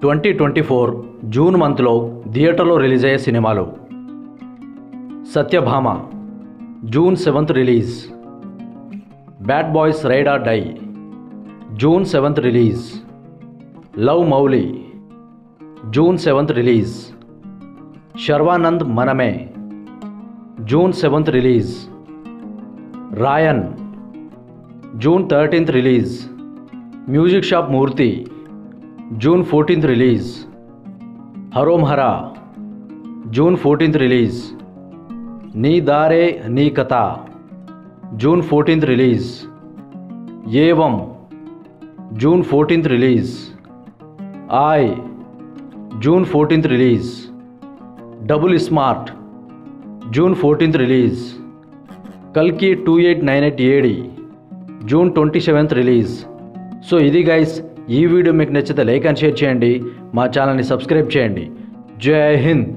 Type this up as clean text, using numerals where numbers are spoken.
2024 June మంత్లో థియేటర్లో release అయ్యే సినిమాలు: Satyabhama June 7th release, bad boys ride or die June 7th release, love Mouli June 7th release, Sharwanand Manamey June 7th release, Raayan June 13th release, music shop Murthy June 14th release, Harom Hara June 14th release, Nee Dhaarey Nee Katha June 14th release, Evam June 14th release, Aay June 14th release, double smart June 14th release, కల్కి 2898 AD June 27th release. So ఇది guys, ఈ video మీకు నచ్చితే like and share చేయండి, మా ఛానల్ని subscribe చేయండి. జై హింద్.